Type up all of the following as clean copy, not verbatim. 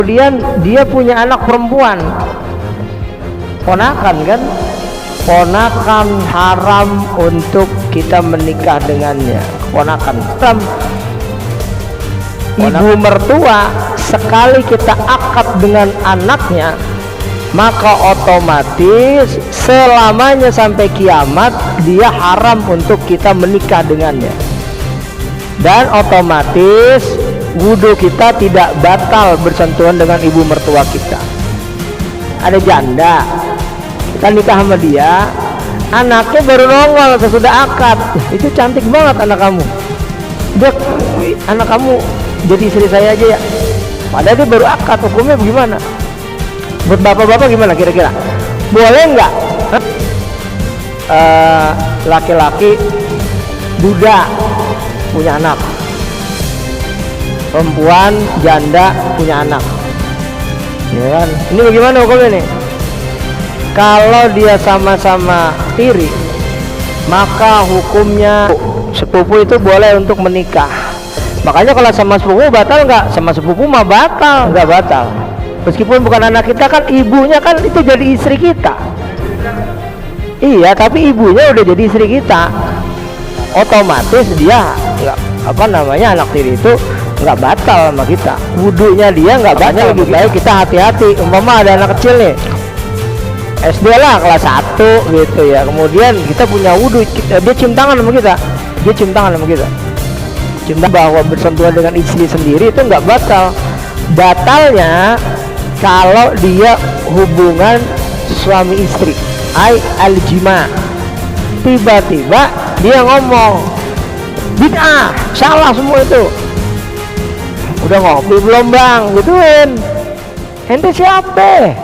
Kemudian dia punya anak perempuan, ponakan kan, ponakan haram untuk kita menikah dengannya. Ponakan haram. Ibu mertua sekali kita akad dengan anaknya, maka otomatis selamanya sampai kiamat dia haram untuk kita menikah dengannya. Dan otomatis wudhu kita tidak batal bersentuhan dengan ibu mertua kita. Ada janda, kita nikah sama dia, anaknya baru nongol sesudah akad, itu cantik banget anak kamu, dia anak kamu jadi istri saya aja ya, padahal dia baru akad. Hukumnya bagaimana? Buat bapak-bapak gimana kira-kira? Boleh nggak laki-laki duda punya anak, perempuan janda punya anak, ya kan? Ini bagaimana hukumnya nih? Kalau dia sama-sama tiri, maka hukumnya sepupu itu boleh untuk menikah. Makanya kalau sama sepupu batal nggak? Sama sepupu mah batal, nggak batal. Meskipun bukan anak kita kan, ibunya kan itu jadi istri kita. Iya, tapi ibunya udah jadi istri kita, otomatis dia nggak, apa namanya, anak tiri itu nggak batal sama kita. Wudhunya dia nggak batal. Lebih baik kita hati-hati. Umpama ada anak kecil nih, SD lah kelas 1 gitu ya, kemudian kita punya wudhu, dia cium tangan sama kita, dia cium tangan sama kita, cium bahwa bersentuhan dengan istri sendiri itu nggak batal. Batalnya kalau dia hubungan suami istri, al-jima, tiba-tiba dia ngomong bid'ah, salah semua itu. Udah ngopi belum bang? Gituin, ente siapa?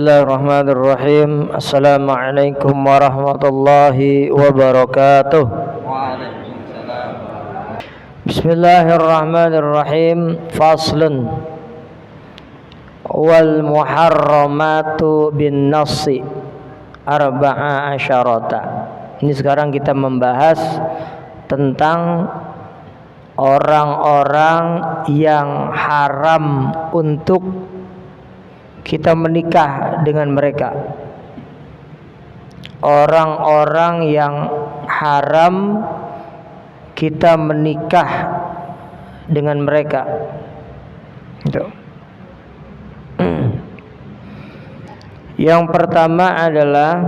Bismillahirrahmanirrahim. Assalamualaikum warahmatullahi wabarakatuh. Waalaikumsalam. Bismillahirrahmanirrahim. Faslun wal muharramatu bin nassi arba'a asyarata. Ini sekarang kita membahas tentang orang-orang yang haram untuk kita menikah dengan mereka. Orang-orang yang haram kita menikah dengan mereka. Itu. Yang pertama adalah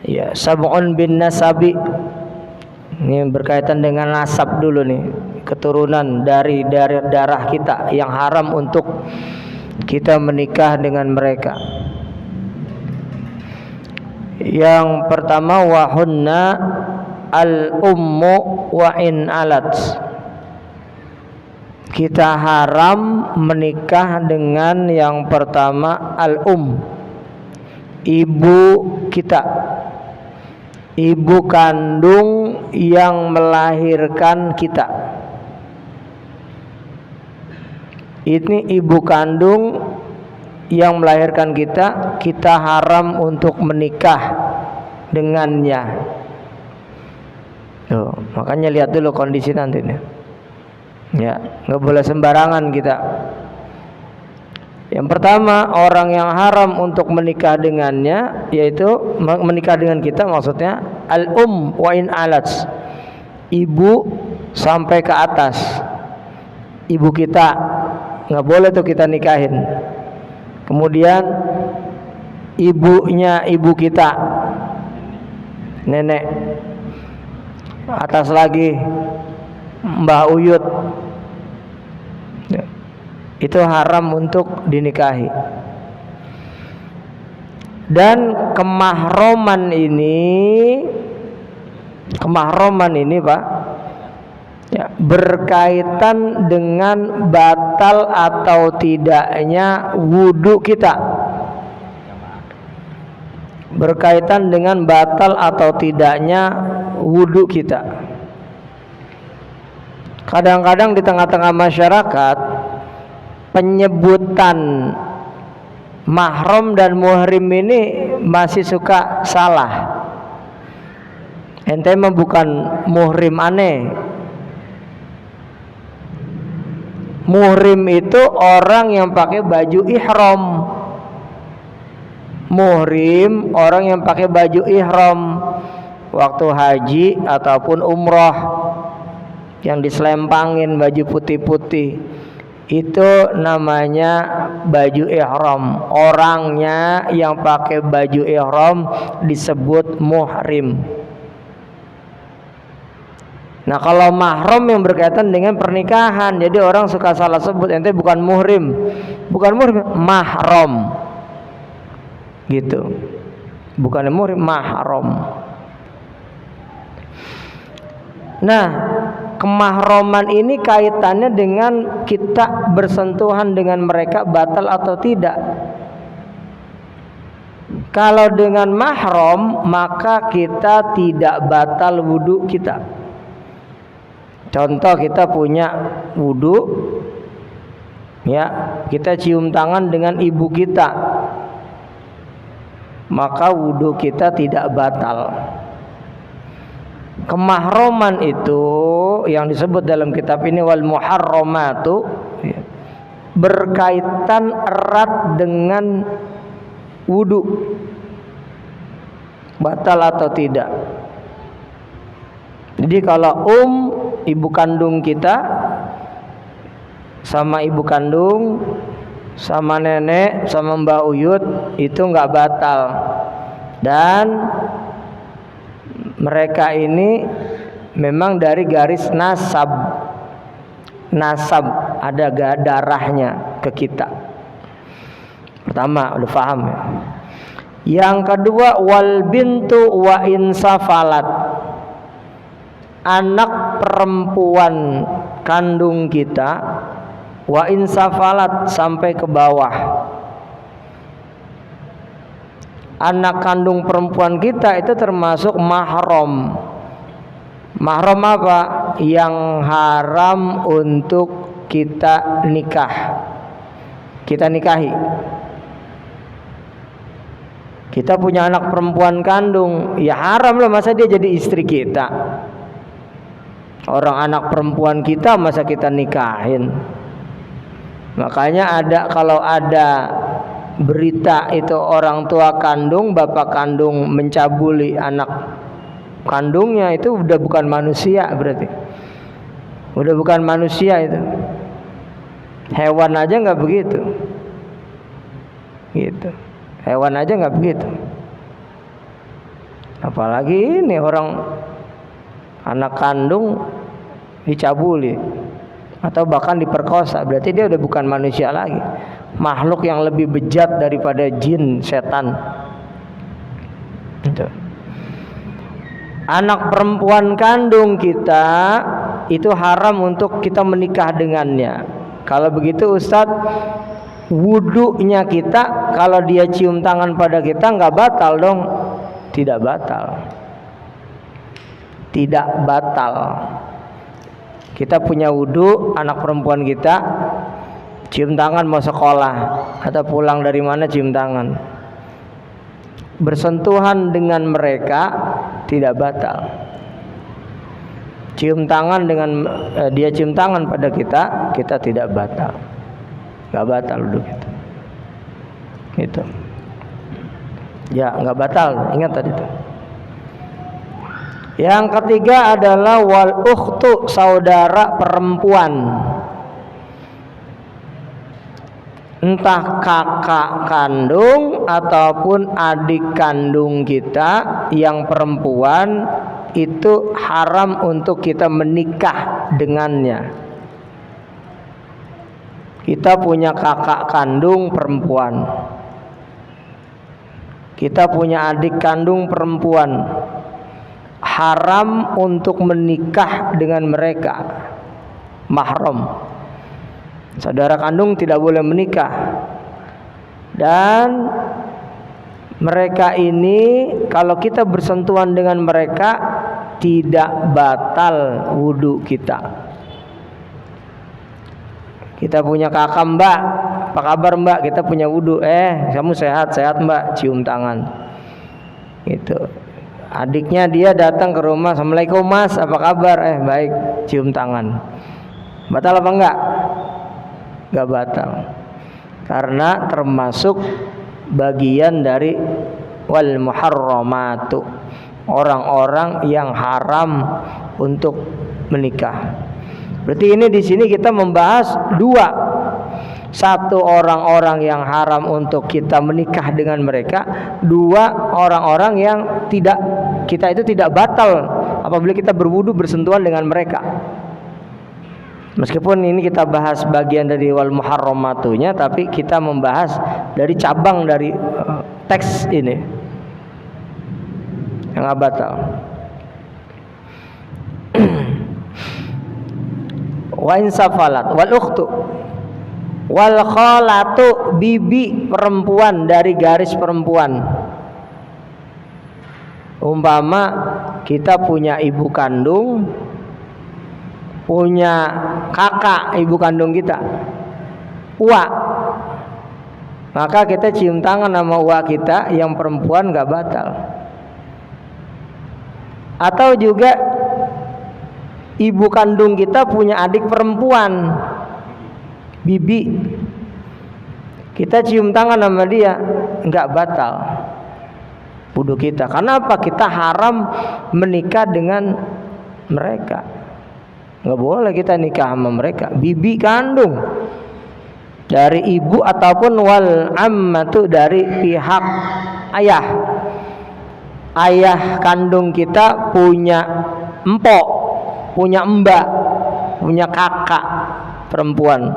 ya sab'un bin nasabi. Ini berkaitan dengan nasab dulu nih, keturunan dari darah kita yang haram untuk kita menikah dengan mereka. Yang pertama wahunna al-ummu wa in alat. Kita haram menikah dengan yang pertama al-um, ibu kita, ibu kandung yang melahirkan kita. Ini ibu kandung yang melahirkan kita, kita haram untuk menikah dengannya. Tuh, makanya lihat dulu kondisi nanti nih. Ya, nggak boleh sembarangan kita. Yang pertama, orang yang haram untuk menikah dengannya, yaitu menikah dengan kita, maksudnya al-um wa in alats, ibu sampai ke atas, ibu kita nggak boleh tuh kita nikahin. Kemudian ibunya ibu kita, nenek, atas lagi Mbah Uyut, itu haram untuk dinikahi. Dan kemahroman ini Pak ya, berkaitan dengan batal atau tidaknya wudhu kita. Berkaitan dengan batal atau tidaknya wudhu kita. Kadang-kadang di tengah-tengah masyarakat penyebutan mahram dan muhrim ini masih suka salah. Ente mah bukan muhrim aneh. Muhrim itu orang yang pakai baju ihram. Muhrim orang yang pakai baju ihram waktu haji ataupun umroh, yang diselempangin baju putih-putih, itu namanya baju ihram. Orangnya yang pakai baju ihram disebut muhrim. Nah, kalau mahram yang berkaitan dengan pernikahan, jadi orang suka salah sebut, ente bukan muhrim, mahram, gitu. Bukan muhrim, mahram. Nah, kemahroman ini kaitannya dengan kita bersentuhan dengan mereka batal atau tidak. Kalau dengan mahram, maka kita tidak batal wudu kita. Contoh, kita punya wudu, ya, kita cium tangan dengan ibu kita, maka wudu kita tidak batal. Kemahroman itu yang disebut dalam kitab ini wal muharramatu, ya, berkaitan erat dengan wudu, batal atau tidak. Jadi kalau ibu kandung kita sama ibu kandung sama nenek sama Mbak Uyut itu nggak batal, dan mereka ini memang dari garis nasab, ada darahnya ke kita. Pertama, udah paham ya. Yang kedua, wal bintu wa insafalat, anak perempuan kandung kita, wa insafalat, sampai ke bawah. Anak kandung perempuan kita itu termasuk mahram. Mahram apa? Yang haram untuk kita nikahi. Kita punya anak perempuan kandung, ya haram lah, masa dia jadi istri kita. Orang anak perempuan kita masa kita nikahin. Makanya kalau ada berita itu orang tua kandung, bapak kandung mencabuli anak kandungnya, itu udah bukan manusia, berarti udah bukan manusia, itu hewan aja nggak begitu, gitu. Hewan aja nggak begitu, apalagi ini orang anak kandung dicabuli atau bahkan diperkosa, berarti dia udah bukan manusia lagi, makhluk yang lebih bejat daripada jin, setan. Itu. Anak perempuan kandung kita itu haram untuk kita menikah dengannya. Kalau begitu Ustadz, wudunya kita kalau dia cium tangan pada kita nggak batal dong? Tidak batal. Tidak batal. Kita punya wudu, anak perempuan kita cium tangan mau sekolah atau pulang dari mana cium tangan, bersentuhan dengan mereka tidak batal. Cium tangan dengan dia cium tangan pada kita, kita tidak batal, nggak batal wudu kita. Gitu. Ya nggak batal, ingat tadi itu. Yang ketiga adalah wal ukhtu, saudara perempuan, entah kakak kandung ataupun adik kandung kita yang perempuan, itu haram untuk kita menikah dengannya. Kita punya kakak kandung perempuan, kita punya adik kandung perempuan, haram untuk menikah dengan mereka, mahram. Saudara kandung tidak boleh menikah. Dan mereka ini kalau kita bersentuhan dengan mereka tidak batal wudu kita. Kita punya kakak mbak, apa kabar mbak, kita punya wudhu, kamu sehat mbak, cium tangan. Itu adiknya dia datang ke rumah, assalamualaikum mas, apa kabar, baik, cium tangan. Batal apa enggak? Enggak batal, karena termasuk bagian dari wal muharramatu, orang-orang yang haram untuk menikah. Berarti ini di sini kita membahas dua. Satu, orang-orang yang haram untuk kita menikah dengan mereka. Dua, orang-orang yang kita itu tidak batal apabila kita berwudu bersentuhan dengan mereka. Meskipun ini kita bahas bagian dari wal muharramatunya, tapi kita membahas dari cabang dari teks ini yang nggak batal. Wa insafalat wal ukhtu wal khalatu, bibi perempuan dari garis perempuan. Umpama kita punya ibu kandung, punya kakak ibu kandung kita, uak, maka kita cium tangan sama uak kita yang perempuan gak batal. Atau juga ibu kandung kita punya adik perempuan, bibi, kita cium tangan sama dia, gak batal wudu kita. Karena apa? Kita haram menikah dengan mereka. Nggak boleh kita nikah sama mereka. Bibi kandung dari ibu ataupun wal ammatu dari pihak ayah. Ayah kandung kita punya empok, punya mbak, punya kakak perempuan.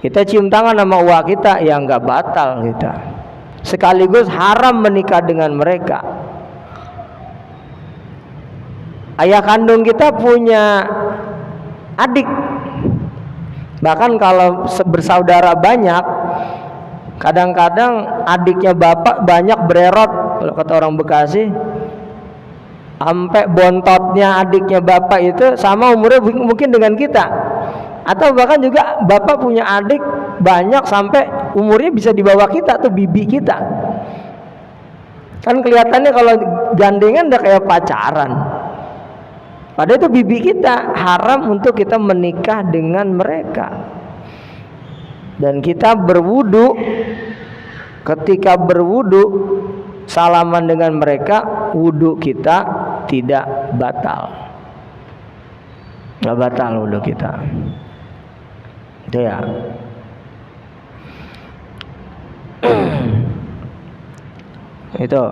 Kita cium tangan sama uak kita, ya nggak batal kita. Sekaligus haram menikah dengan mereka. Ayah kandung kita punya adik, bahkan kalau bersaudara banyak, kadang-kadang adiknya bapak banyak bererot, kalau kata orang Bekasi, sampai bontotnya adiknya bapak itu sama umurnya mungkin dengan kita. Atau bahkan juga bapak punya adik banyak sampai umurnya bisa di bawah kita tuh, bibi kita. Kan kelihatannya kalau gandengan udah kayak pacaran. Padahal itu bibi kita, haram untuk kita menikah dengan mereka. Dan kita berwudu, ketika berwudu salaman dengan mereka, wudu kita tidak batal. Nggak batal wudu kita. Itu ya. Itu.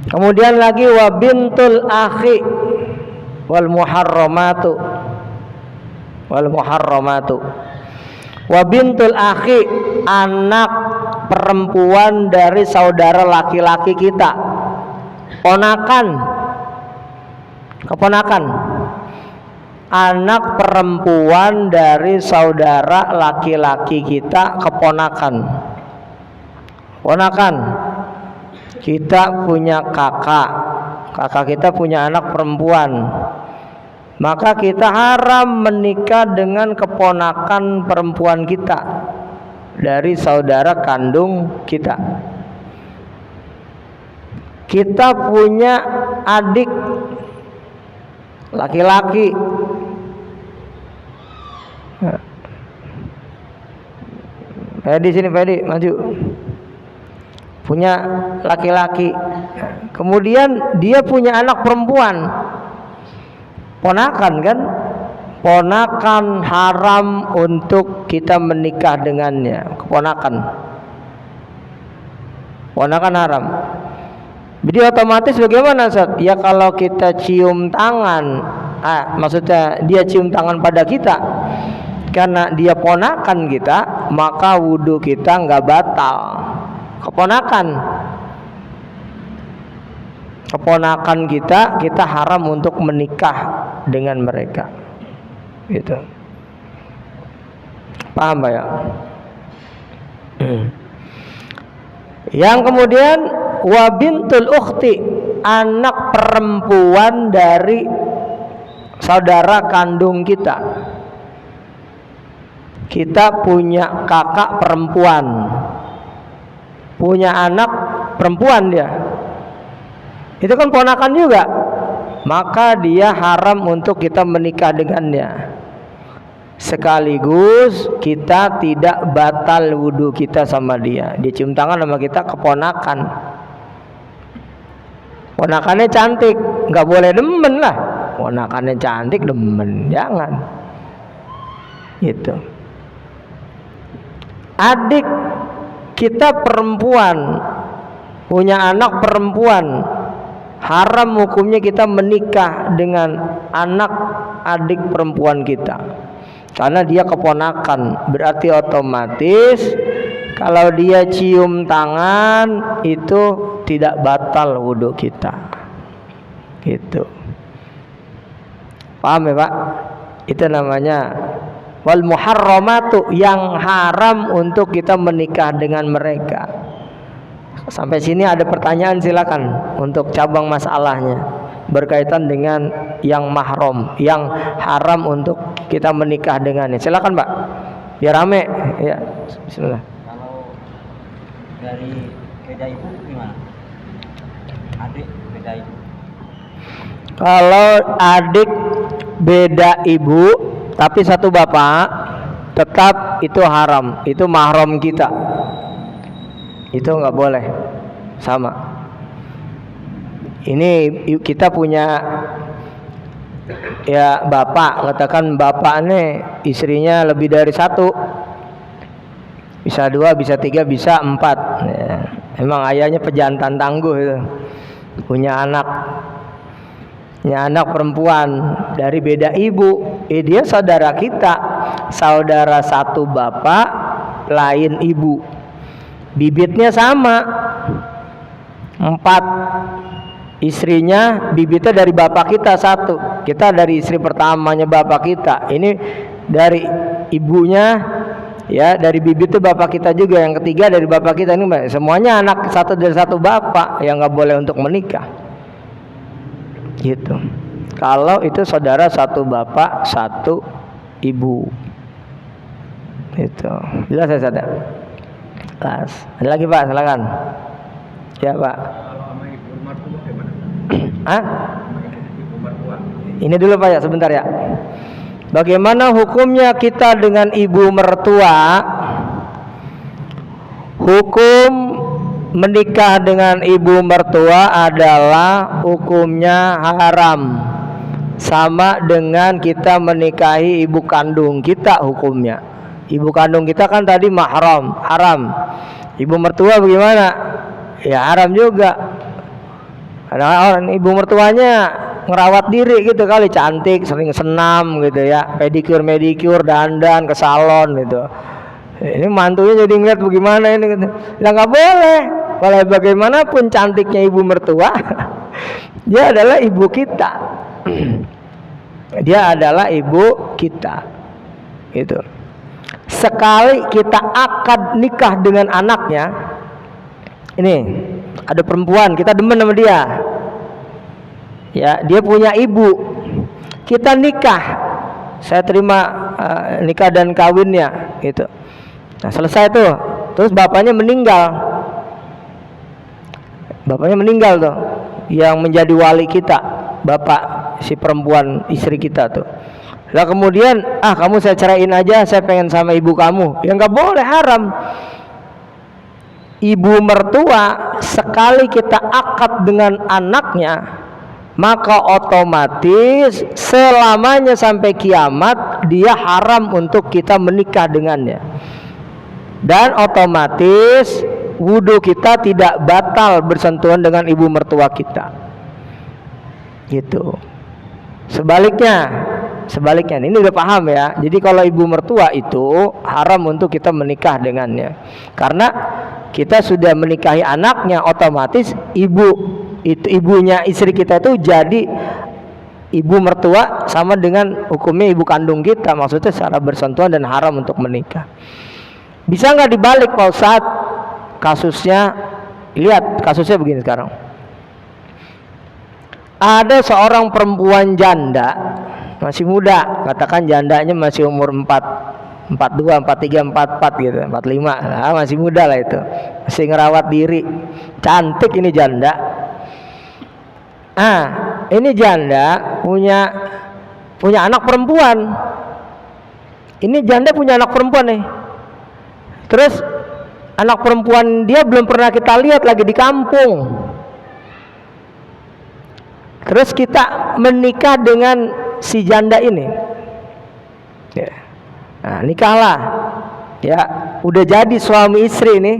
Kemudian lagi wa bintul akhi wal muharramatu wa bintul akhi, anak perempuan dari saudara laki-laki kita, keponakan, anak perempuan dari saudara laki-laki kita, keponakan. Kita punya kakak kita punya anak perempuan, maka kita haram menikah dengan keponakan perempuan kita dari saudara kandung kita. Kita punya adik laki-laki, di sini Fedi maju, punya laki-laki, kemudian dia punya anak perempuan, ponakan kan, ponakan haram untuk kita menikah dengannya. Ponakan haram. Jadi otomatis bagaimana Ustaz? Ya kalau kita cium tangan, maksudnya dia cium tangan pada kita karena dia ponakan kita, maka wudu kita nggak batal. Keponakan kita haram untuk menikah dengan mereka. Gitu. Paham Pak ya? Yang kemudian wa bintul ukhti, anak perempuan dari saudara kandung kita. kita punya kakak perempuan, punya anak perempuan, dia itu kan ponakan juga, maka dia haram untuk kita menikah dengannya. Sekaligus kita tidak batal wudhu kita sama dia. Dia cium tangan sama kita, keponakan. Ponakannya cantik, nggak boleh demen lah. Ponakannya cantik demen, jangan. Gitu. Adik kita perempuan, punya anak perempuan, haram hukumnya kita menikah dengan anak adik perempuan kita, karena dia keponakan. Berarti otomatis kalau dia cium tangan itu tidak batal wudhu kita. Gitu. Paham ya Pak? Itu namanya wal muharramatu, yang haram untuk kita menikah dengan mereka. Sampai sini ada pertanyaan, silakan untuk cabang masalahnya berkaitan dengan yang mahram, yang haram untuk kita menikah dengannya. Silakan Pak, biar rame ya. Bismillah. Kalau dari beda ibu gimana? Adik beda ibu. Kalau adik beda ibu tapi satu bapak, tetap itu haram, itu mahram kita, itu nggak boleh sama. Ini kita punya ya bapak, katakan bapak nih istrinya lebih dari satu, bisa dua, bisa tiga, bisa empat ya. Emang ayahnya pejantan tangguh itu, punya anak perempuan dari beda ibu, dia saudara kita, saudara satu bapak lain ibu, bibitnya sama, 4 istrinya, bibitnya dari bapak kita 1, kita dari istri pertamanya bapak kita, ini dari ibunya ya, dari bibitnya bapak kita juga, yang ketiga dari bapak kita. Ini semuanya anak satu dari satu bapak, yang nggak boleh untuk menikah. Gitu. Kalau itu saudara satu bapak satu ibu, itu jelas ya saudara. Jelas. Ada lagi Pak, silakan. Ya Pak. Hah? Ini dulu Pak ya, sebentar ya. Bagaimana hukumnya kita dengan ibu mertua? Hukum menikah dengan ibu mertua adalah hukumnya haram, sama dengan kita menikahi ibu kandung kita hukumnya. Ibu kandung kita kan tadi mahram, haram. Ibu mertua bagaimana? Ya haram juga. Karena orang ibu mertuanya ngerawat diri gitu kali, cantik, sering senam gitu ya, pedikur, dandan, ke salon gitu. Ini mantunya jadi ngeliat bagaimana ini gitu. Ya nggak boleh. Kalau bagaimanapun cantiknya ibu mertua, dia adalah ibu kita. Dia adalah ibu kita. Gitu. Sekali kita akad nikah dengan anaknya, ini ada perempuan, kita demen sama dia. Ya, dia punya ibu. Kita nikah. Saya terima nikah dan kawinnya gitu. Nah, selesai tuh. Terus bapaknya meninggal. Bapaknya meninggal tuh, yang menjadi wali kita, bapak si perempuan istri kita tuh. Lah kemudian, kamu saya ceraiin aja, saya pengen sama ibu kamu. Ya nggak boleh, haram. Ibu mertua sekali kita akad dengan anaknya, maka otomatis selamanya sampai kiamat dia haram untuk kita menikah dengannya. Dan otomatis wudhu kita tidak batal bersentuhan dengan ibu mertua kita. Gitu. Sebaliknya ini udah paham ya. Jadi kalau ibu mertua itu haram untuk kita menikah dengannya, karena kita sudah menikahi anaknya, otomatis ibunya istri kita itu jadi ibu mertua, sama dengan hukumnya ibu kandung kita, maksudnya secara bersentuhan dan haram untuk menikah. Bisa nggak dibalik Pak Ustadz? Kasusnya, lihat kasusnya begini sekarang. Ada seorang perempuan janda, masih muda, katakan jandanya masih umur 4 42, 43, 44 gitu, 45. Nah, masih muda lah itu. Masih ngerawat diri. Cantik ini janda. Ah, ini janda punya anak perempuan. Ini janda punya anak perempuan nih. Terus anak perempuan dia belum pernah kita lihat lagi di kampung. Terus kita menikah dengan si janda ini. Ya. Nah, nikahlah. Ya, udah jadi suami istri ini.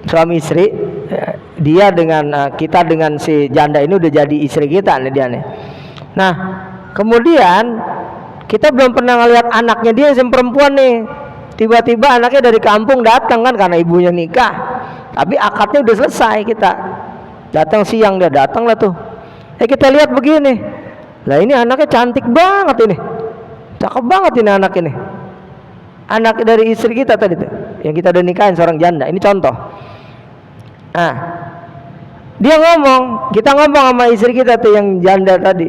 Suami istri. Ya, dia dengan kita dengan si janda ini udah jadi istri kita nih dia nih. Nah, kemudian kita belum pernah ngeliat anaknya dia yang perempuan nih. Tiba-tiba anaknya dari kampung datang kan karena ibunya nikah. Tapi akadnya udah selesai kita. Datang siang dia datang lah tuh. Kita lihat begini. Lah ini anaknya cantik banget ini. Cakep banget ini anak ini. Anak dari istri kita tadi tuh, yang kita udah nikahin seorang janda. Ini contoh. Nah, dia ngomong, kita ngomong sama istri kita tuh yang janda tadi.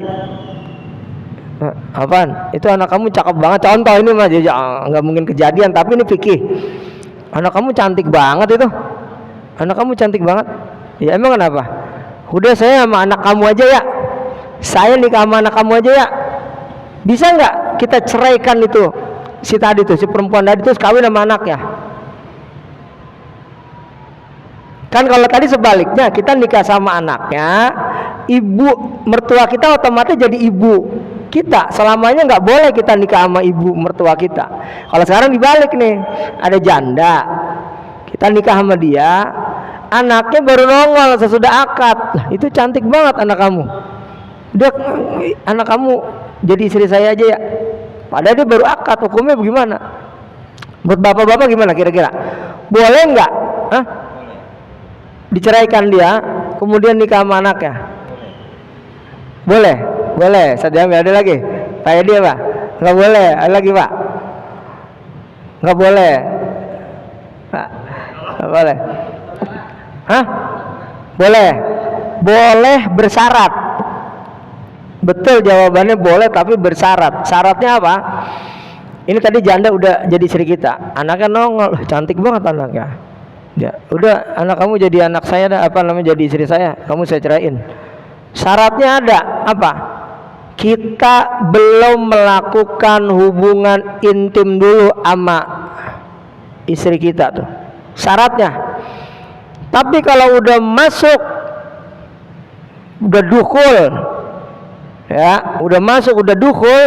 Apaan? Itu anak kamu cakep banget. Contoh ini mah nggak mungkin kejadian, tapi ini fikih. Anak kamu cantik banget itu. Anak kamu cantik banget. Ya emang kenapa? Udah saya sama anak kamu aja ya. Saya nikah sama anak kamu aja ya. Bisa nggak kita ceraikan itu si tadi tuh, si perempuan tadi terus kawin sama anaknya? Kan kalau tadi sebaliknya, kita nikah sama anaknya, ibu mertua kita otomatis jadi ibu kita. Selamanya nggak boleh kita nikah sama ibu mertua kita. Kalau sekarang dibalik nih, ada janda, kita nikah sama dia, anaknya baru nongol sesudah akad. Lah, itu cantik banget anak kamu. Udah, anak kamu jadi istri saya aja ya. Padahal dia baru akad, hukumnya bagaimana? Buat bapak-bapak gimana kira-kira? Boleh nggak? Hah? Diceraikan dia, kemudian nikah sama anaknya? Boleh, boleh. Sadami ada lagi? Kayak dia pak? Nggak boleh. Ada lagi pak? Nggak boleh. Pak, nggak boleh. Hah? Boleh. Boleh bersyarat. Betul jawabannya boleh tapi bersyarat. Syaratnya apa? Ini tadi janda udah jadi istri kita, anaknya nongol, cantik banget anaknya. Ya, udah anak kamu jadi anak saya dah, apa namanya, jadi istri saya, kamu saya ceraiin. Syaratnya ada apa? Kita belum melakukan hubungan intim dulu sama istri kita tuh. Syaratnya. Tapi kalau udah masuk, udah dukul, ya, udah masuk, udah dukul,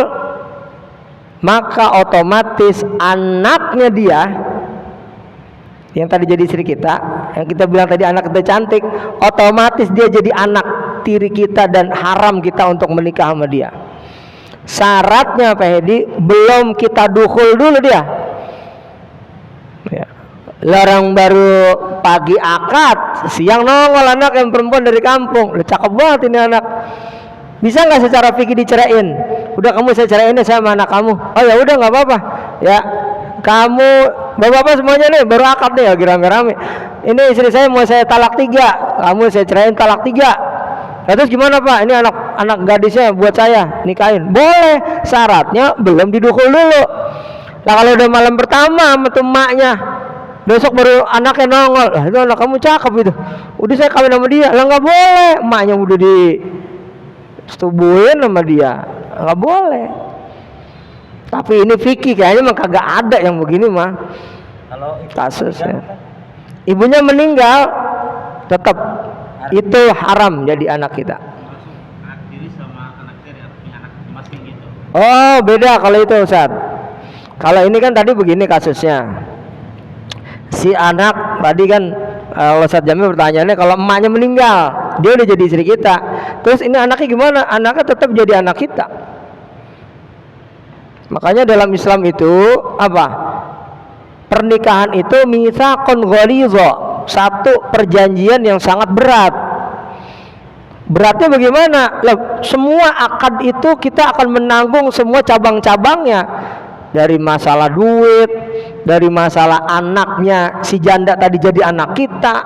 maka otomatis anaknya dia yang tadi jadi istri kita, yang kita bilang tadi anak kita cantik, otomatis dia jadi anak tiri kita dan haram kita untuk menikah sama dia. Syaratnya Pak Hedi, belum kita dukul dulu dia ya. Larang baru pagi akad, siang nongol anak yang perempuan dari kampung. Udah cakep banget ini anak. Bisa nggak secara fikih diceraiin? Udah kamu saya ceraiin ya sama anak kamu. Oh ya udah nggak apa-apa. Ya kamu bapak-bapak semuanya nih baru akad nih ya rame-rame. Ini istri saya mau saya talak 3, kamu saya ceraiin talak 3. Nah, terus gimana pak? Ini anak gadisnya buat saya nikahin. Boleh, syaratnya belum didukul dulu. Nah kalau udah malam pertama sama tuh emaknya, besok baru anaknya nongol, lah itu anak kamu cakep itu, udah saya kawin sama dia. Lah nggak boleh, emaknya udah disetubuhin sama dia, nggak boleh. Tapi ini fikih kayaknya mah kagak ada yang begini mah. Kalau kasusnya ibunya meninggal, tetap itu haram jadi anak kita. Anak tiri sama anak tiri, artinya anak masing gitu. Oh beda kalau itu Ustaz. Kalau ini kan tadi begini kasusnya, si anak tadi kan Ustaz Jamil pertanyaannya, kalau emaknya meninggal dia udah jadi istri kita, terus ini anaknya gimana? Anaknya tetap jadi anak kita. Makanya dalam Islam itu apa? Pernikahan itu mitsaqun ghalidha, satu perjanjian yang sangat berat. Beratnya bagaimana? Loh, semua akad itu kita akan menanggung semua cabang-cabangnya, dari masalah duit, dari masalah anaknya si janda tadi jadi anak kita.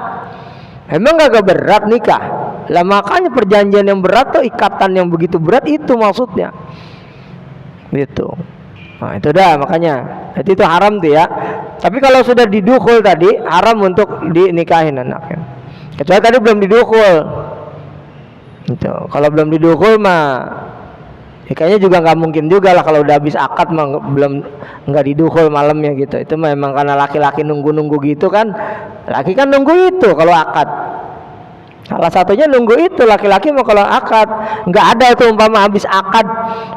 Emang gak berat nikah? Lah makanya perjanjian yang berat tuh, ikatan yang begitu berat itu maksudnya. Gitu. Nah, itu dah makanya. Jadi itu haram tuh ya. Tapi kalau sudah didukul tadi haram untuk dinikahin anaknya. Kecuali tadi belum didukul. Gitu. Kalau belum didukul mah ya kayaknya juga nggak mungkin juga lah kalau udah habis akad mah belum nggak didukul malamnya gitu. Itu memang karena laki-laki nunggu-nunggu gitu kan. Laki kan nunggu itu kalau akad. Salah satunya nunggu itu laki-laki mau kalau akad. Nggak ada itu umpama habis akad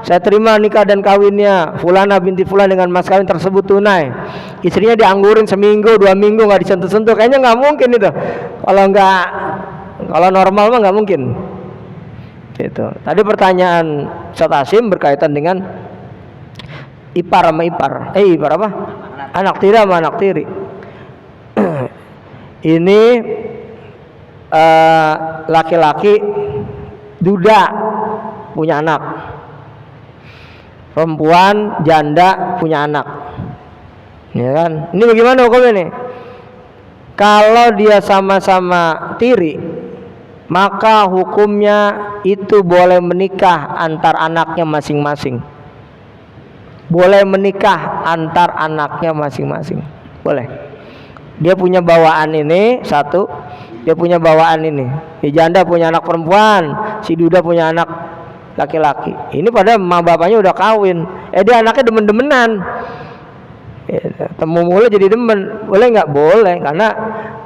saya terima nikah dan kawinnya Fulana binti Fulan dengan mas kawin tersebut tunai. Istrinya dianggurin seminggu 2 minggu nggak disentuh-sentuh, kayaknya nggak mungkin itu. Kalau normal mah nggak mungkin. Gitu. Tadi pertanyaan Ustaz Hasyim berkaitan dengan ipar sama ipar. Ipar apa? Anak tiri sama anak tiri. Ini laki-laki duda punya anak, perempuan janda punya anak, ya kan? Ini bagaimana hukumnya nih? Kalau dia sama-sama tiri, maka hukumnya itu boleh menikah antar anaknya masing-masing. Boleh menikah antar anaknya masing-masing. Boleh. Dia punya bawaan ini satu, dia punya bawaan ini. Si janda punya anak perempuan, si duda punya anak laki-laki. Ini pada emak bapaknya udah kawin. Dia anaknya demen-demenan. Temu mulu jadi demen. Boleh nggak? Boleh, karena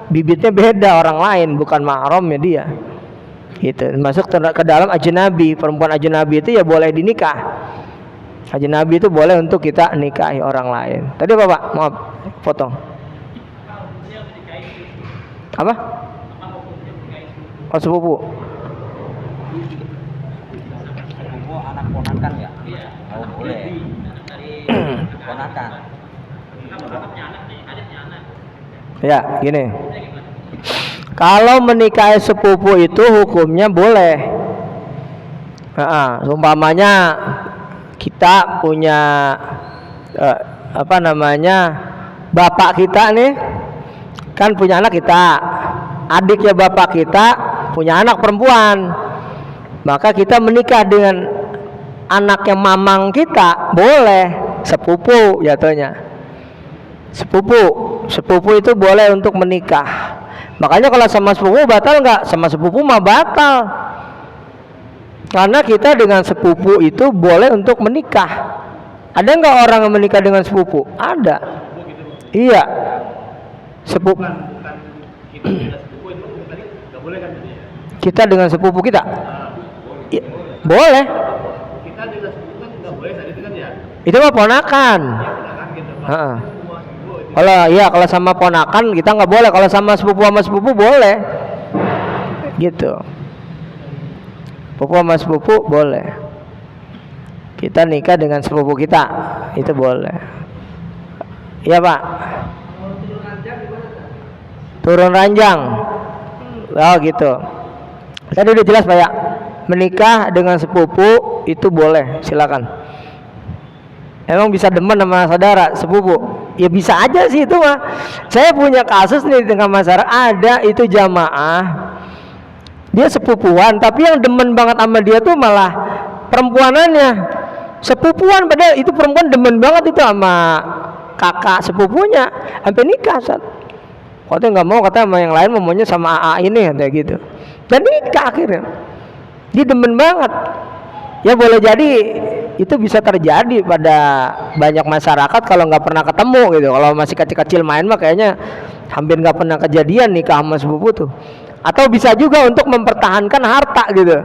bibitnya beda orang lain, bukan mahramnya dia. Gitu. Masuk ke dalam ajnabi. Perempuan ajnabi itu ya boleh dinikah. Ajnabi itu boleh untuk kita nikahi orang lain. Tadi apa Pak? Maaf, potong. Apa? Oh, sepupu. Sepupu anak ponakan ya? Oh, boleh. Ponakan. Ya, gini. Kalau menikahi sepupu itu hukumnya boleh. Umpamanya kita punya bapak kita nih kan punya anak kita, adiknya bapak kita punya anak perempuan, maka kita menikah dengan anaknya mamang kita, boleh. Sepupu jatuhnya. Sepupu itu boleh untuk menikah. Makanya kalau sama sepupu batal nggak? Sama sepupu mah batal. Karena kita dengan sepupu itu boleh untuk menikah. Ada nggak orang yang menikah dengan sepupu? Ada. Iya. Sepupu. Kita dengan sepupu kita. Boleh. Kita dengan sepupu kan nggak boleh tadi itu kan ya. Itu mah ponakan. Kalau sama ponakan kita nggak boleh. Kalau sama sepupu boleh. Gitu. Sepupu sama sepupu boleh. Kita nikah dengan sepupu kita, itu boleh. Iya Pak. Turun ranjang. Oh gitu. Tadi udah jelas Pak ya. Menikah dengan sepupu itu boleh, silakan. Emang bisa demen sama saudara sepupu? Ya bisa aja sih itu mah. Saya punya kasus nih di tengah masyarakat, ada itu jamaah. Dia sepupuan, tapi yang demen banget sama dia tuh malah perempuanannya. Sepupuan padahal itu perempuan demen banget itu sama kakak sepupunya, sampai nikah. Katanya nggak mau, kata sama yang lain maunya sama AA ini kayak gitu. Dan nikah akhirnya. Dia demen banget. Ya boleh jadi itu bisa terjadi pada banyak masyarakat kalau nggak pernah ketemu gitu. Kalau masih kecil-kecil main mah kayaknya hampir nggak pernah kejadian nikah sama sepupu tuh. Atau bisa juga untuk mempertahankan harta gitu.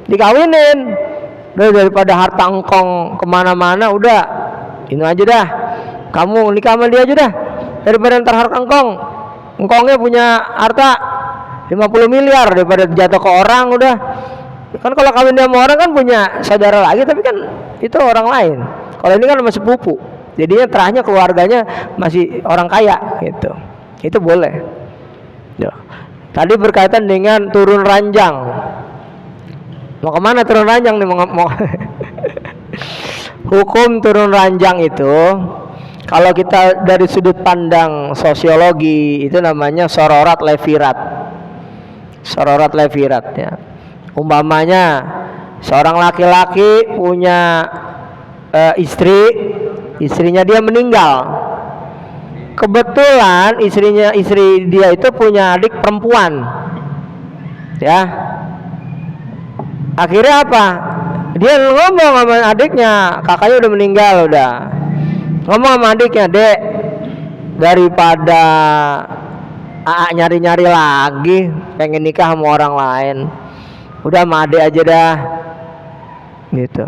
Dikawinin. Udah daripada harta engkong kemana-mana, udah ini aja dah. Kamu nikah sama dia aja dah. Daripada ntar harta engkongnya punya harta 50 miliar daripada jatuh ke orang udah. Kan kalau kawin sama orang kan punya saudara lagi, tapi kan itu orang lain. Kalau ini kan masih sepupu, jadinya terahnya keluarganya masih orang kaya gitu. Itu boleh. Ya. Tadi berkaitan dengan turun ranjang. Mau kemana turun ranjang nih? Mau Hukum turun ranjang itu kalau kita dari sudut pandang sosiologi itu namanya sororat levirat. Sororat levirat ya. Umpamanya seorang laki-laki punya istri istrinya dia meninggal. Kebetulan istri dia itu punya adik perempuan, ya. Akhirnya apa? Dia ngomong sama adiknya, kakaknya udah meninggal, udah. Ngomong sama adiknya, Dek, daripada Aa nyari-nyari lagi, pengen nikah sama orang lain, udah sama adik aja dah, gitu.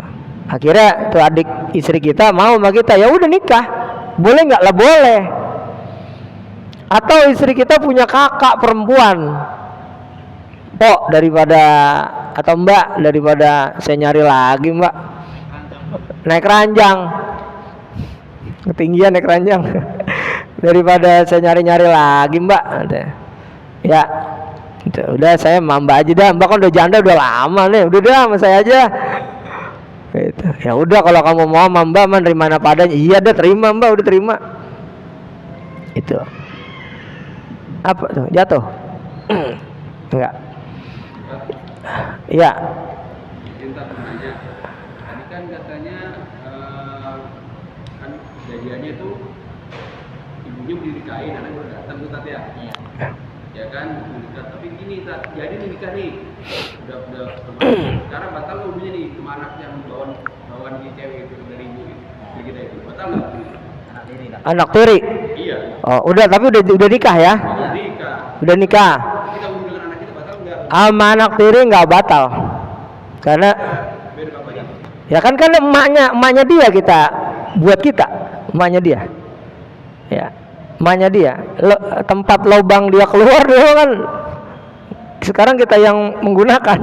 Akhirnya tuh adik istri kita mau sama kita, ya udah nikah, boleh nggak lah, boleh. Atau istri kita punya kakak perempuan, Pok, daripada atau Mbak, daripada saya nyari lagi Mbak, naik ranjang, ketinggian naik ranjang. Daripada saya nyari-nyari lagi Mbak, ya udah saya sama Mbak aja dah, Mbak kan udah janda udah lama nih, udah dah sama saya aja gitu. Ya udah kalau kamu mau sama Mbak menerima apa padanya, iya dah terima Mbak, udah terima. Itu apa tuh, jatuh? Enggak. Iya. Minta nanya, tadi kan katanya kan kejadiannya itu ibunya dinikahin, anaknya udah datang tuh tadi ya. Ya kan, nikah, tapi gini tak jadi nih nikah nih, udah sekarang batal nggak ibunya nih, cuma anak yang bawaan di cewek itu dari ibu kita itu batal nggak? Anak tiri. Iya. Oh udah, tapi udah nikah ya? Nikah. Udah nikah. Kita hubungi dengan anak kita batal nggak? Sama anak tiri nggak batal, karena Beda bapaknya. ya kan emaknya dia kita buat kita, emaknya dia, ya emaknya dia. Tempat lubang dia keluar dia kan sekarang kita yang menggunakan.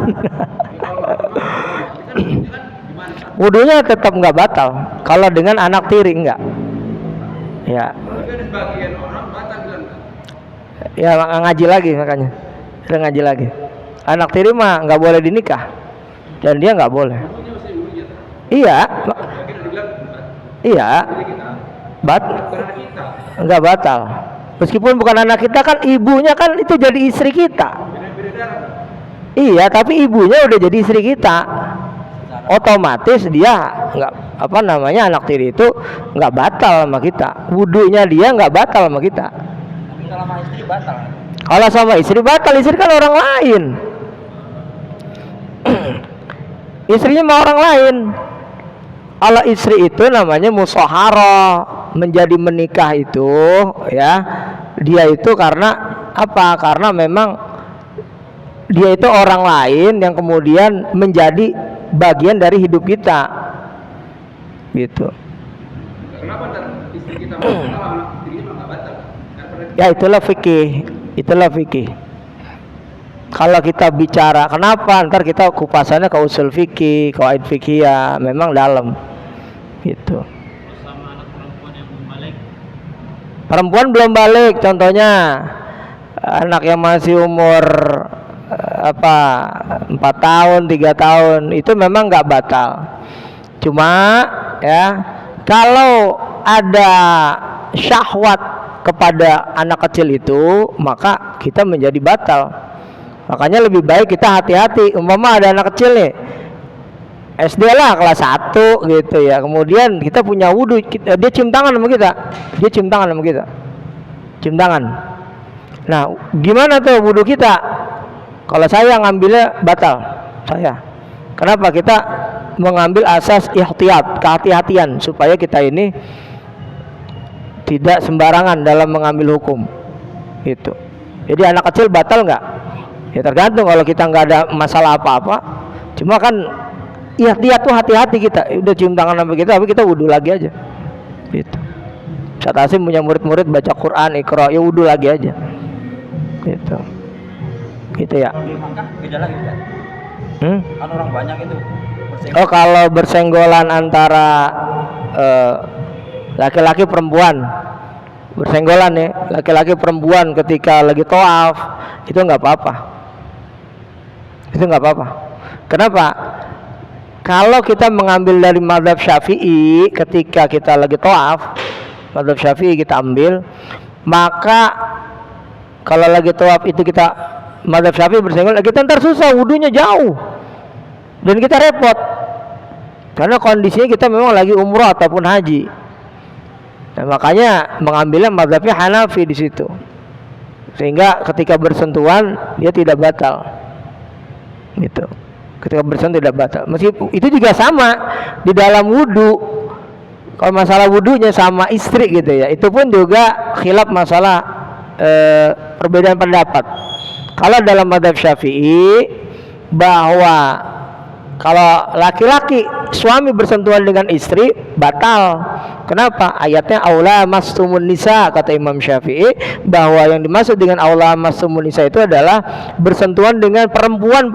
Wudunya tetap nggak batal kalau dengan anak tiri, enggak. Ya. Tapi ada sebagian orang batal bilang Ya ngaji lagi, makanya udah ngaji lagi. Anak tiri mah nggak boleh dinikah dan dia nggak boleh. Iya, iya, nggak batal. Meskipun bukan anak kita, kan ibunya kan itu jadi istri kita. Iya, tapi ibunya udah jadi istri kita, otomatis dia nggak anak tiri itu nggak batal sama kita. Wudunya dia nggak batal sama kita. Tapi kalau sama istri batal. Kalau sama istri batal, istri kan orang lain. Istrinya mah orang lain. Kalau istri itu namanya musyaharah, menjadi menikah itu, ya dia itu karena apa? Karena memang dia itu orang lain yang kemudian menjadi bagian dari hidup kita, gitu. kenapa ntar istri kita mau kenal anak istrinya nggak batal? Ya itulah fikih. Kalau kita bicara kenapa, ntar kita kupasannya ke usul fikih, kaid fikih ya, memang dalam, gitu. Sama anak perempuan yang belum balik. Perempuan belum balik, contohnya anak yang masih umur 4 tahun, 3 tahun, itu memang nggak batal. Cuma ya kalau ada syahwat kepada anak kecil itu, maka kita menjadi batal. Makanya lebih baik kita hati-hati. Umpama ada anak kecil nih, SD lah kelas 1 gitu ya, kemudian kita punya wudu, dia cium tangan sama kita, cium tangan. Nah gimana tuh wudu kita? Kalau saya ngambilnya batal, saya. Kenapa? Kita mengambil asas ihtiyat, kehati-hatian, supaya kita ini tidak sembarangan dalam mengambil hukum, gitu. Jadi anak kecil batal nggak? Ya tergantung, kalau kita nggak ada masalah apa-apa. Cuma kan ihtiyat tuh hati-hati kita. Udah cium tangan sama kita, tapi kita wudu lagi aja, gitu. Ustaz Hasim punya murid-murid baca Quran, Iqra, ya wudu lagi aja, gitu. Gitu ya. Kalau di Makkah beda lagi ya. Kan orang banyak itu. Oh, kalau bersenggolan antara laki-laki perempuan, bersenggolan ya, laki-laki perempuan ketika lagi tawaf, itu nggak apa-apa. Itu nggak apa-apa. Kenapa? Kalau kita mengambil dari mazhab Syafi'i, ketika kita lagi tawaf, mazhab Syafi'i kita ambil, maka kalau lagi tawaf itu kita mazhab Syafi'i bersenggolan, kita ntar susah, wudunya jauh dan kita repot, karena kondisinya kita memang lagi umrah ataupun haji. Nah, makanya mengambilnya mazhabnya Hanafi di situ. Sehingga ketika bersentuhan dia tidak batal. Gitu. Ketika bersentuhan tidak batal. Meskipun itu juga sama di dalam wudu. Kalau masalah wudunya sama istri gitu ya. Itu pun juga khilaf masalah perbedaan pendapat. Kalau dalam mazhab Syafi'i bahwa kalau laki-laki suami bersentuhan dengan istri batal. Kenapa? Ayatnya aula mastumun nisa, kata Imam Syafi'i, bahwa yang dimaksud dengan aula mastumun nisa itu adalah bersentuhan dengan perempuan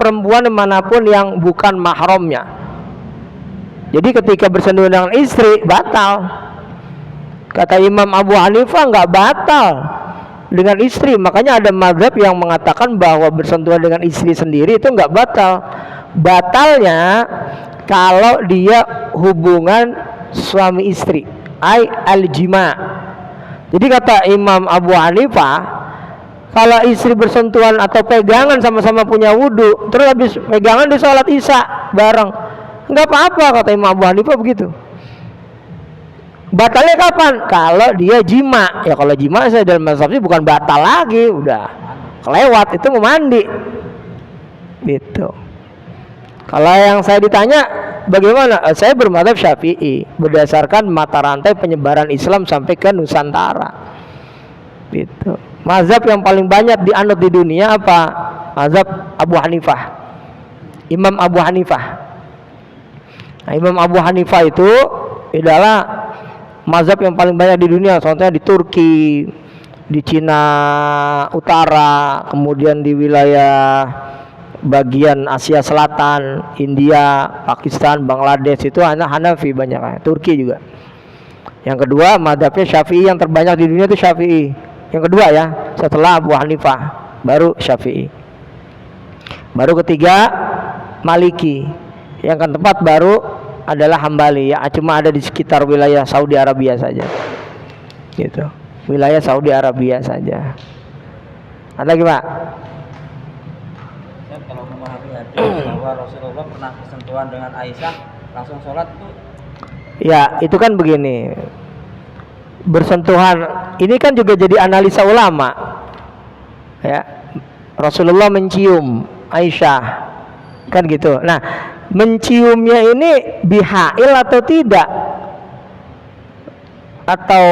manapun yang bukan mahramnya. Jadi ketika bersentuhan dengan istri batal. Kata Imam Abu Hanifah nggak batal dengan istri. Makanya ada mazhab yang mengatakan bahwa bersentuhan dengan istri sendiri itu nggak batal. Batalnya kalau dia hubungan suami istri, ai al-jima. Jadi kata Imam Abu Hanifah, kalau istri bersentuhan atau pegangan sama-sama punya wudu, terus habis pegangan di sholat isya bareng, nggak apa-apa, kata Imam Abu Hanifah begitu. Batalnya kapan? Kalau dia jima. Ya kalau jima saya dalam mazhabnya bukan batal lagi, udah kelewat, itu mau mandi. Gitu. Kalau yang saya ditanya bagaimana? Saya bermadzhab Syafi'i berdasarkan mata rantai penyebaran Islam sampai ke Nusantara. Gitu. Mazhab yang paling banyak dianut di dunia apa? Mazhab Abu Hanifah. Imam Abu Hanifah. Nah, Imam Abu Hanifah itu adalah mazhab yang paling banyak di dunia. Contohnya di Turki, di Cina Utara, kemudian di wilayah bagian Asia Selatan, India, Pakistan, Bangladesh itu anak Hanafi banyak, Turki juga. Yang kedua mazhabnya Syafi'i, yang terbanyak di dunia itu Syafi'i. Yang kedua ya, setelah Abu Hanifah baru Syafi'i. Baru ketiga Maliki. Yang keempat baru adalah Hambali ya, cuma ada di sekitar wilayah Saudi Arabia saja. Gitu. Wilayah Saudi Arabia saja. Ada lagi, Pak? Kalau memahami hadis bahwa Rasulullah pernah bersentuhan dengan Aisyah langsung sholat itu, ya itu kan begini, bersentuhan ini kan juga jadi analisa ulama ya. Rasulullah mencium Aisyah kan gitu. Nah, menciumnya ini bihail atau tidak, atau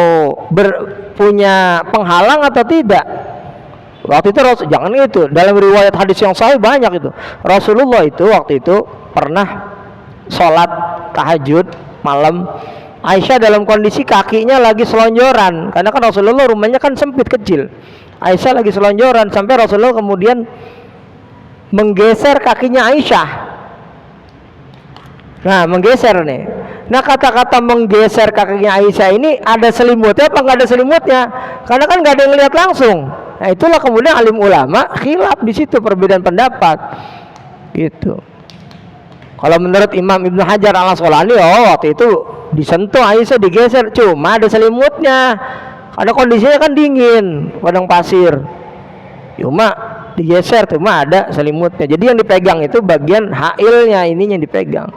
punya penghalang atau tidak. Waktu itu jangan itu, dalam riwayat hadis yang sahih banyak itu. Rasulullah itu waktu itu pernah sholat tahajud malam. Aisyah dalam kondisi kakinya lagi selonjoran, karena kan Rasulullah rumahnya kan sempit kecil. Aisyah lagi selonjoran sampai Rasulullah kemudian menggeser kakinya Aisyah. Nah, menggeser nih. Nah, kata-kata menggeser kakinya Aisyah ini ada selimutnya apa nggak ada selimutnya? Karena kan nggak ada yang lihat langsung. Nah, itulah kemudian alim ulama khilaf di situ, perbedaan pendapat. Gitu. Kalau menurut Imam Ibnu Hajar Al-Asqalani, waktu itu disentuh Aisyah, digeser, cuma ada selimutnya. Karena kondisinya kan dingin, padang pasir. Cuma digeser, cuma ada selimutnya. Jadi yang dipegang itu bagian hailnya, ininya dipegang.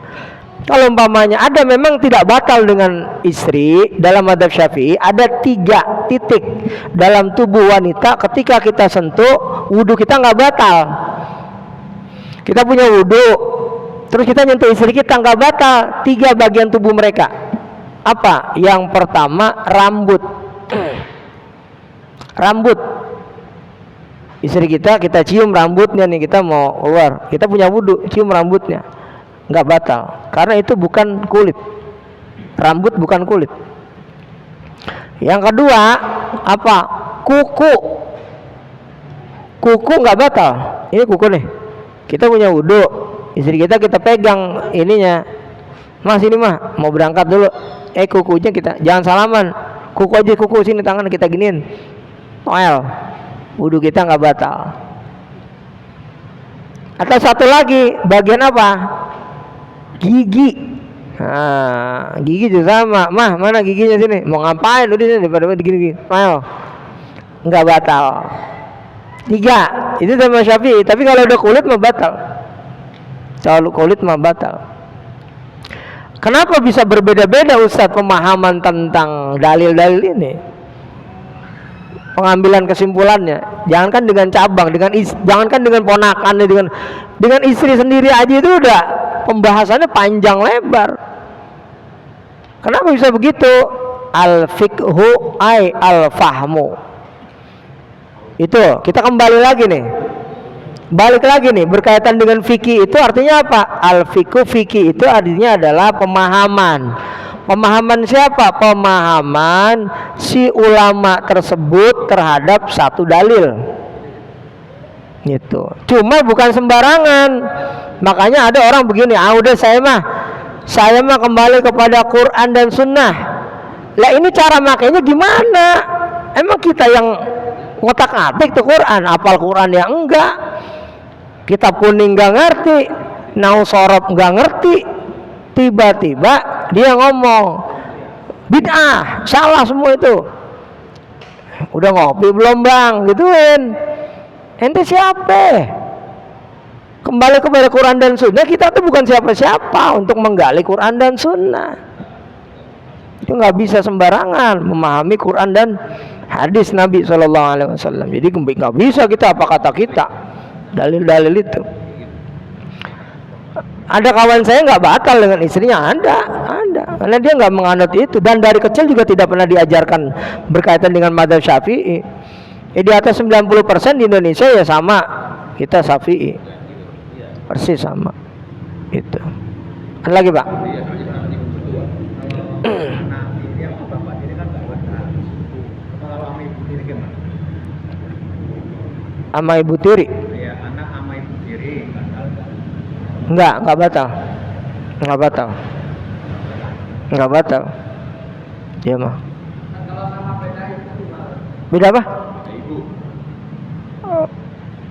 Kalau umpamanya ada memang tidak batal dengan istri, dalam mazhab Syafi'i ada 3 titik dalam tubuh wanita ketika kita sentuh wudu kita nggak batal. Kita punya wudu, terus kita nyentuh istri kita nggak batal. 3 bagian tubuh mereka. Apa? Yang pertama rambut. Rambut. Istri kita cium rambutnya nih, kita mau keluar, kita punya wudu, cium rambutnya, nggak batal, karena itu bukan kulit. Rambut bukan kulit. Yang kedua apa? Kuku. Kuku nggak batal. Ini kuku nih, kita punya wudu, istri kita pegang ininya, mas ini mah mau berangkat dulu, kukunya kita jangan salaman, kuku aja, kuku sini, tangan kita giniin, toel, wudu kita nggak batal. Atau satu lagi, bagian apa? Gigi. Nah, gigi juga sama. Mah, mana giginya sini? Mau ngapain? Udah sini daripada gini-gini. Ayo. Nggak batal. 3. Itu sama Syafi'i. Tapi kalau udah kulit mah batal. Kalau kulit mah batal. Kenapa bisa berbeda-beda Ustadz pemahaman tentang dalil-dalil ini? Pengambilan kesimpulannya, jangankan dengan cabang, jangankan dengan ponakan, dengan istri sendiri aja itu udah pembahasannya panjang lebar. Kenapa bisa begitu? Al-fiqhu ay al-fahmu. Itu kita kembali lagi nih, balik lagi nih, berkaitan dengan fikih itu artinya apa? Al-fiqhu, fikih itu artinya adalah pemahaman. Pemahaman siapa? Pemahaman si ulama tersebut terhadap satu dalil. Gitu. Cuma bukan sembarangan. Makanya ada orang begini, udah saya mah kembali kepada Quran dan Sunnah. Lah ini cara makainya gimana? Emang kita yang ngotak-atik tuh Quran, apal Quran ya enggak? Kitab kuning enggak ngerti, nau sorop enggak ngerti. Tiba-tiba dia ngomong bid'ah, salah semua itu. Udah ngopi belum bang? Gituin. Ente siapa? Kembali kepada Quran dan Sunnah. Kita tuh bukan siapa-siapa untuk menggali Quran dan Sunnah. Itu nggak bisa sembarangan memahami Quran dan hadis Nabi SAW. Jadi nggak bisa kita apa kata kita dalil-dalil itu. Ada kawan saya nggak batal dengan istrinya, ada, karena dia nggak menganut itu, dan dari kecil juga tidak pernah diajarkan berkaitan dengan madzhab Syafi'i. Di atas 90% di Indonesia ya sama, kita Syafi'i, persis sama. Itu. Ada lagi Pak? Sama ibu tiri. Enggak batal. Iya mah. Beda apa?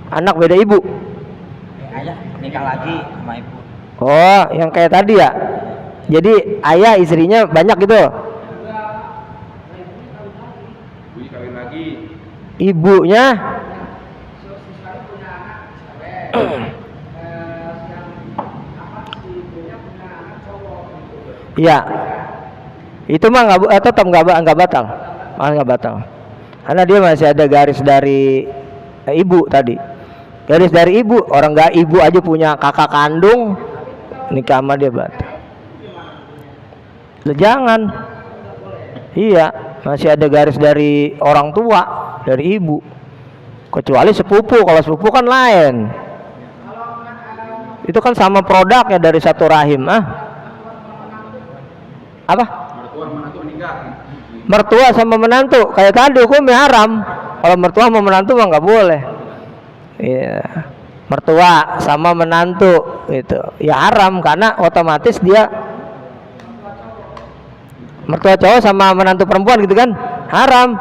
Anak beda ibu. Ayah nikah lagi sama ibu. Oh, yang kayak tadi ya. Jadi ayah istrinya banyak gitu. Kawin lagi. Ibunya iya, itu mah tetap nggak batal, malah nggak batal, karena dia masih ada garis dari ibu tadi, garis dari ibu. Orang nggak ibu aja punya kakak kandung, nikah sama dia batal. Jangan, iya masih ada garis dari orang tua, dari ibu, kecuali sepupu. Kalau sepupu kan lain, itu kan sama produknya dari satu rahim. Apa? Mertua sama menantu kayak tadi hukumnya haram. Kalau mertua sama menantu mah nggak boleh. Iya, mertua sama menantu itu ya haram, karena otomatis dia mertua cowok sama menantu perempuan gitu kan haram.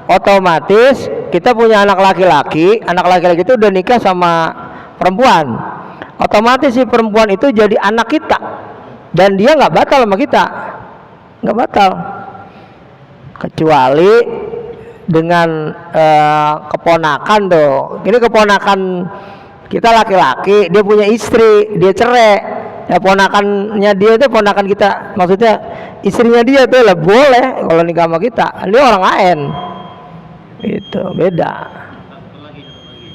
Otomatis kita punya anak laki-laki itu udah nikah sama perempuan, otomatis si perempuan itu jadi anak kita, dan dia nggak batal sama kita, nggak batal, kecuali dengan keponakan tuh. Ini keponakan kita laki-laki, dia punya istri, dia cerai, ya ponakannya dia itu ponakan kita, maksudnya istrinya dia tuh lah boleh kalau nikah sama kita. Ini orang lain, itu beda.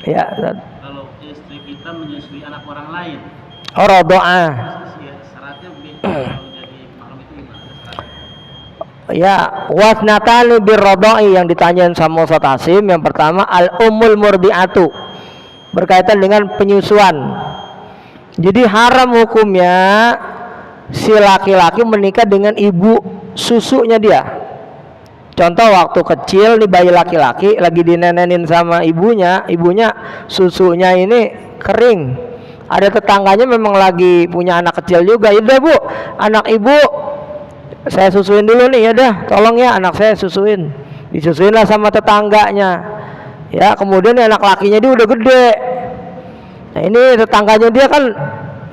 Ya, kalau istri kita menyusui anak orang lain, rodoa. syaratnya beda. Kalau jadi malam itu gimana? Ya, wasnatani birrodoi yang ditanyain sama Ustaz Hasim. Yang pertama al-ummul murdi'atu, berkaitan dengan penyusuan. Jadi haram hukumnya si laki-laki menikah dengan ibu susunya dia. Contoh waktu kecil nih, bayi laki-laki lagi dinenenin sama ibunya susunya ini kering. Ada tetangganya memang lagi punya anak kecil juga. Yaudah bu, anak ibu saya susuin dulu nih, ya dah tolong ya anak saya susuin. Disusuin lah sama tetangganya. Ya kemudian anak lakinya dia udah gede. Nah ini tetangganya dia kan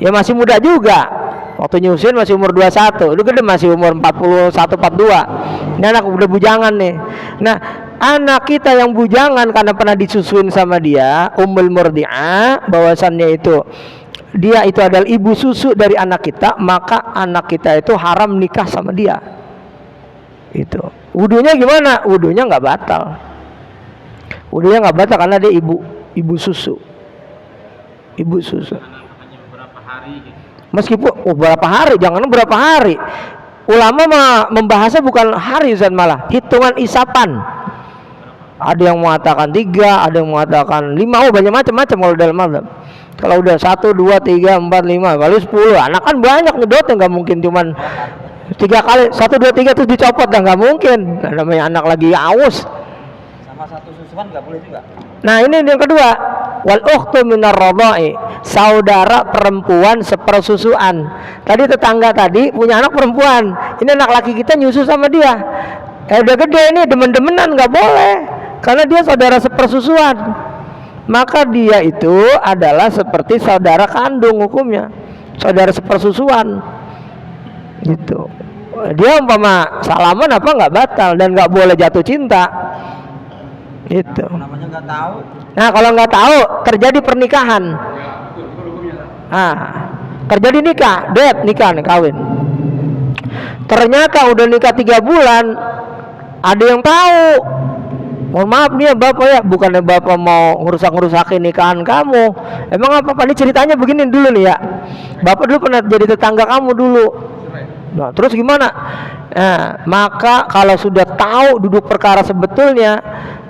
ya masih muda juga. Waktu nyusuin masih umur 21, udah gede masih umur 41, 42. Ini anak udah bujangan nih. Nah anak kita yang bujangan karena pernah disusuin sama dia, ummul murdi'ah, bahwasannya itu dia itu adalah ibu susu dari anak kita, maka anak kita itu haram nikah sama dia. Itu wudunya gimana? Wudunya nggak batal. Wudunya nggak batal karena dia ibu susu. Ibu susu. Hanya beberapa hari gitu. Meskipun berapa hari, jangan berapa hari. Ulama membahasnya bukan hari, Ustaz, malah hitungan isapan. Ada yang mengatakan 3, ada yang mengatakan 5, banyak macam-macam kalau dalam mazhab. Kalau udah 1, 2, 3, 4, 5, lalu 10, anak kan banyak nyedotnya, nggak mungkin cuman 3 kali, 1, 2, 3 terus dicopot, nggak mungkin. Namanya anak lagi aus. Sama satu susuan nggak boleh juga. Nah ini yang kedua, wal ukhtu minar radha'i, saudara perempuan sepersusuan. Tadi tetangga tadi punya anak perempuan, ini anak laki kita nyusu sama dia. Udah gede ini demen-demenan, nggak boleh, karena dia saudara sepersusuan. Maka dia itu adalah seperti saudara kandung hukumnya, saudara sepersusuan. Gitu. Dia umpama salaman apa nggak batal dan nggak boleh jatuh cinta. Itu. Namanya nggak tahu. Nah kalau nggak tahu terjadi pernikahan, terjadi nikah, nikah nih, kawin. Ternyata udah nikah 3 bulan, ada yang tahu. Mohon maaf nih ya bapak ya, bukannya bapak mau ngerusak-ngerusakin nikahan kamu. Emang apa ini ceritanya begini dulu nih ya. Bapak dulu pernah jadi tetangga kamu dulu. Nah terus gimana? Nah, maka kalau sudah tahu duduk perkara sebetulnya,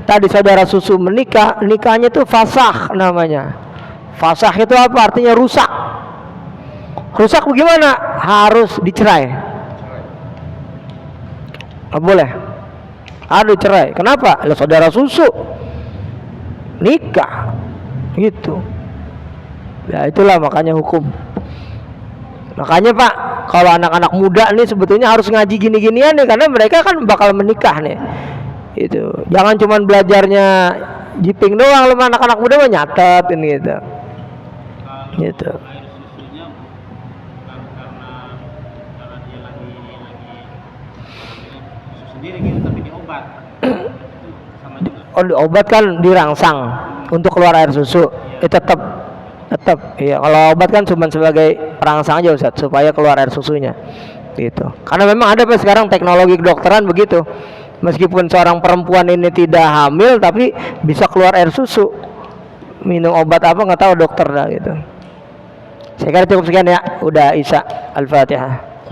tadi saudara susu menikah, nikahnya itu fasakh namanya. Fasakh itu apa? Artinya rusak. Rusak bagaimana? Harus dicerai. Nggak boleh. Harus dicerai. Kenapa? Lah saudara susu nikah, gitu. Ya itulah makanya hukum. Makanya Pak, kalau anak-anak muda nih sebetulnya harus ngaji gini-ginian nih, karena mereka kan bakal menikah nih. Itu jangan cuman belajarnya jiping doang, lu anak-anak muda mah nyatet ini gitu. Kalau Gitu. air susunya bukan karena dia lagi susu sendiri gitu, tapi diobat. Sama juga. Oh, obat kan dirangsang untuk keluar air susu. Tetap iya, kalau obat kan cuma sebagai perangsang aja Ustaz, supaya keluar air susunya. Gitu. Karena memang ada Pak sekarang teknologi kedokteran begitu. Meskipun seorang perempuan ini tidak hamil tapi bisa keluar air susu. Minum obat apa nggak tahu dokter dah gitu. Saya kira cukup sekian ya. Udah Isya. Al-Fatihah.